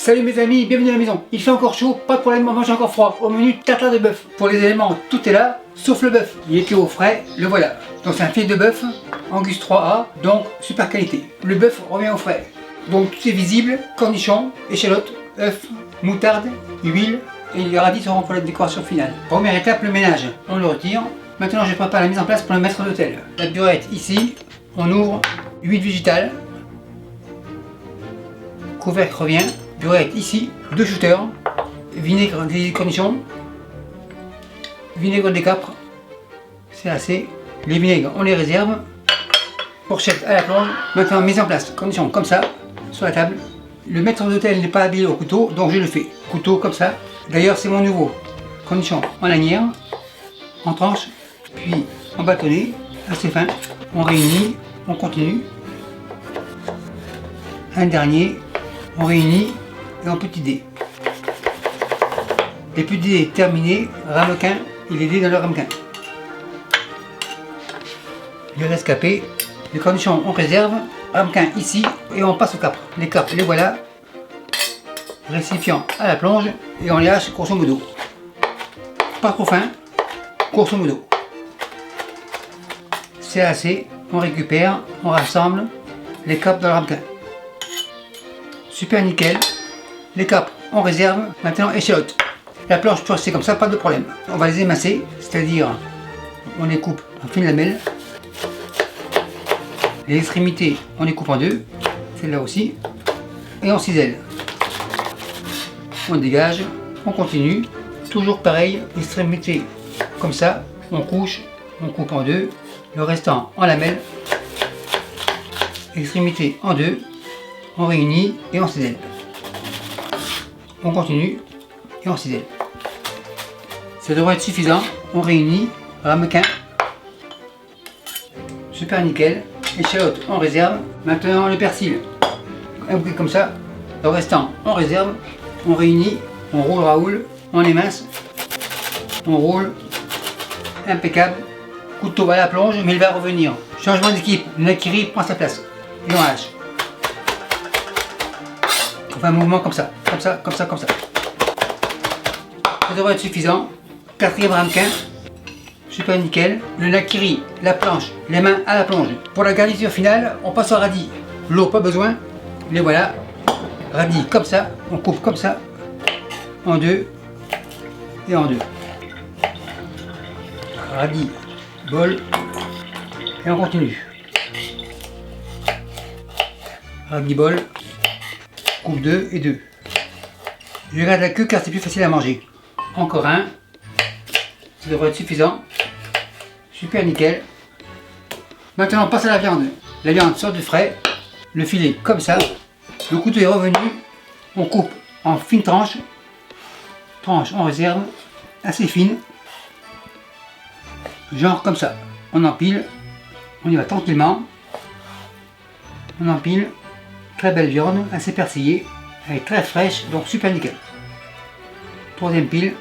Salut mes amis, bienvenue à la maison. Il fait encore chaud, pas de problème, on mange encore froid. Au menu, tartare de bœuf. Pour les éléments, tout est là, sauf le bœuf. Il était au frais, le voilà. Donc c'est un filet de bœuf, Angus 3A, donc super qualité. Le bœuf revient au frais. Donc tout est visible, cornichons, échalotes, œufs, moutarde, huile et les radis seront pour la décoration finale. Première étape, le ménage. On le retire. Maintenant je prépare la mise en place pour le maître d'hôtel. La burette ici, on ouvre, huile végétale, couvercle revient, burette ici, 2 shooters, vinaigre des cornichons, vinaigre des capres, c'est assez. Les vinaigres on les réserve, fourchette à la plonge. Maintenant mise en place, cornichons comme ça, sur la table. Le maître d'hôtel n'est pas habillé au couteau, donc je le fais. Couteau comme ça, d'ailleurs c'est mon nouveau. Cornichons en lanière, en tranches, puis en bâtonnet, assez fin. On réunit, on continue. Un dernier, on réunit et en petits dés. Les petits dés terminés, ramequin et les dés dans le ramequin. Les rescapés, les cornichons on réserve, ramequin ici et on passe au capre. Les capres les voilà, récipient à la plonge et on les hache grosso modo. Pas trop fin, grosso modo. C'est assez, on récupère, on rassemble les capres dans le ramequin. Super nickel. Les capres on réserve. Maintenant échalotes. La planche peut rester comme ça, pas de problème. On va les émincer, c'est-à-dire on les coupe en fines lamelles. Les extrémités on les coupe en deux, celle-là aussi, et on cisèle. On dégage, on continue, toujours pareil, extrémité comme ça, on couche, on coupe en deux, le restant en lamelles, extrémité en deux, on réunit et on cisèle. On continue et on cisèle. Ça devrait être suffisant. On réunit, ramequin, super nickel, échalote on réserve. Maintenant le persil, un bouquet comme ça, le restant on réserve, on réunit, on roule, on émince, on roule, impeccable, couteau à la plonge, mais il va revenir. Changement d'équipe, le nakiri prend sa place et on lâche. On fait un mouvement comme ça, comme ça, comme ça, comme ça. Ça devrait être suffisant. Quatrième ramequin, super nickel. Le nakiri, la planche, les mains à la plonge. Pour la garniture finale, on passe au radis. L'eau, pas besoin. Les voilà. Radis comme ça, on coupe comme ça, en deux et en deux. Radis, bol, et on continue. Radis, bol, coupe 2 et 2. Je garde la queue car c'est plus facile à manger. Encore un. Ça devrait être suffisant. Super nickel. Maintenant on passe à la viande. La viande sort du frais. Le filet comme ça. Le couteau est revenu. On coupe en fines tranches. Tranches en réserve. Assez fines. Genre comme ça. On empile. On y va tranquillement. On empile. Très belle viande, assez persillée. Elle est très fraîche, donc super nickel. Troisième pile.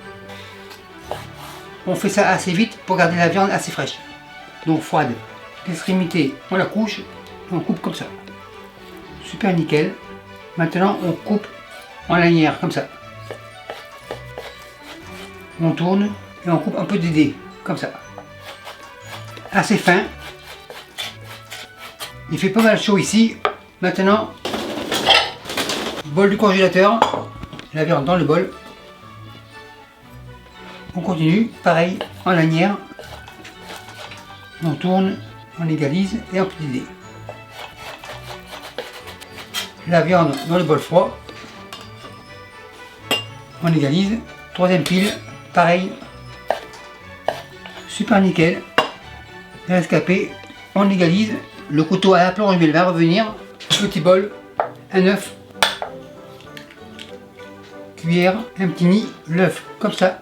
On fait ça assez vite pour garder la viande assez fraîche. Donc froide. L'extrémité, on la couche et on coupe comme ça. Super nickel. Maintenant, on coupe en lanière comme ça. On tourne et on coupe un peu des dés comme ça. Assez fin. Il fait pas mal chaud ici. Maintenant, bol du congélateur, la viande dans le bol. On continue, pareil, en lanière. On tourne, on égalise et un petit dé. La viande dans le bol froid. On égalise. Troisième pile, pareil. Super nickel. Rescapé, on égalise. Le couteau à la plonge, mais il va revenir. Petit bol, un œuf. Cuillère, un petit nid, l'œuf comme ça,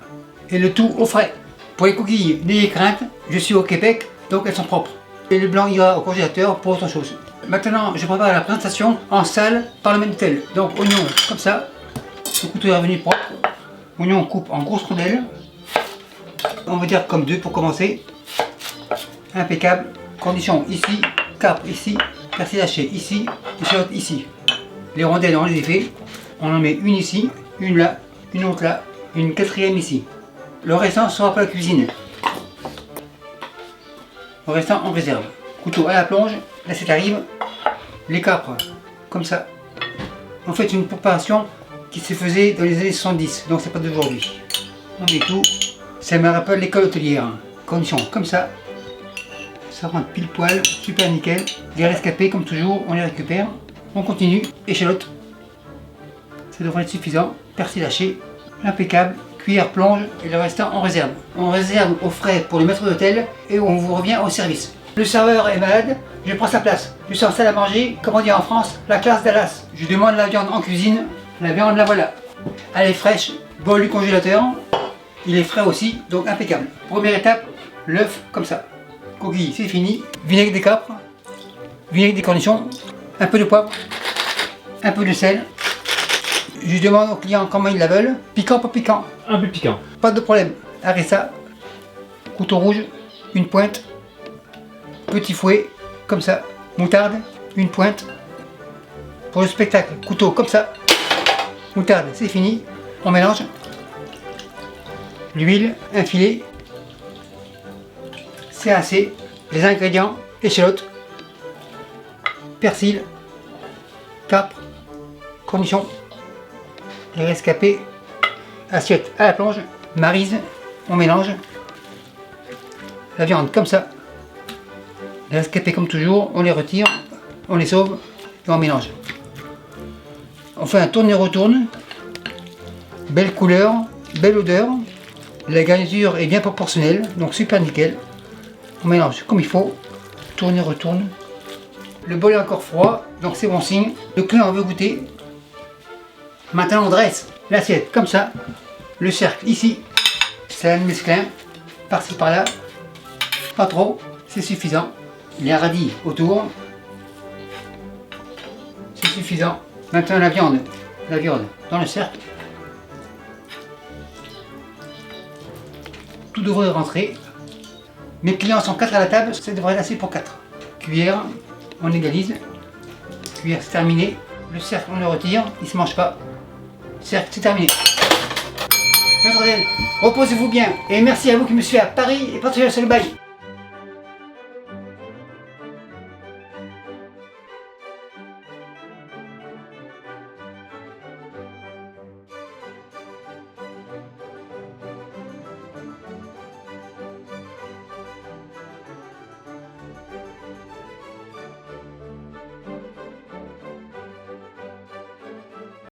et le tout au frais. Pour les coquilles, n'ayez crainte, je suis au Québec, donc elles sont propres. Et le blanc ira au congélateur pour autre chose. Maintenant, je prépare la présentation en salle par le même tel. Donc oignon comme ça, le couteau est revenu propre. Oignon on coupe en grosses rondelles. On va dire comme deux pour commencer. Impeccable. Cornichons ici, capre ici, persil haché ici, échalote ici. Les rondelles on les fait. on en met une ici, une là, une autre là, une quatrième ici. Le restant sera pour la cuisine. Le restant en réserve. Couteau à la plonge, l'assiette arrive, les capres, comme ça. En fait, une préparation qui se faisait dans les années 70, donc c'est pas d'aujourd'hui. On met tout, ça me rappelle l'école hôtelière. Condition comme ça rentre pile poil, super nickel. Les rescapés, comme toujours, on les récupère. On continue, échalote. Ça devrait être suffisant. Persil haché, impeccable. Cuillère plonge et le restant en réserve. On réserve au frais pour le maître d'hôtel et on vous revient au service. Le serveur est malade, je prends sa place. Je suis en salle à manger, comme on dit en France, la classe Dallas. Je demande la viande en cuisine, la viande la voilà. Elle est fraîche, bol du congélateur. Il est frais aussi, donc impeccable. Première étape, l'œuf comme ça. Coquille, c'est fini. Vinaigre des capres, vinaigre des cornichons, un peu de poivre, un peu de sel. Je demande aux clients comment ils la veulent. Piquant, pas piquant. Un peu piquant. Pas de problème. Harissa, couteau rouge, une pointe, petit fouet, comme ça. Moutarde, une pointe. Pour le spectacle, couteau comme ça. Moutarde, c'est fini. On mélange. L'huile, un filet. C'est assez. Les ingrédients, échalote, persil, capre, cornichons, les rescapés, assiette à la plonge, maryse, on mélange. La viande comme ça. Les rescapés comme toujours, on les retire, on les sauve et on mélange. On fait un tourne-retourne. Belle couleur, belle odeur. La garniture est bien proportionnelle, donc super nickel. On mélange comme il faut, tourne et retourne. Le bol est encore froid, donc c'est bon signe. Le client veut goûter. Maintenant on dresse l'assiette comme ça. Le cercle ici, c'est un mesclin, par-ci par-là. Pas trop, c'est suffisant. Les radis autour, c'est suffisant. Maintenant la viande dans le cercle. Tout devrait rentrer. Mes clients sont 4 à la table, ça devrait être assez pour 4. Cuillère, on égalise. Cuillère, c'est terminé. Le cercle, on le retire, il ne se mange pas. Cercle, c'est terminé. Maître d'hôtel, reposez-vous bien. Et merci à vous qui me suivez à Paris et partagez le bail.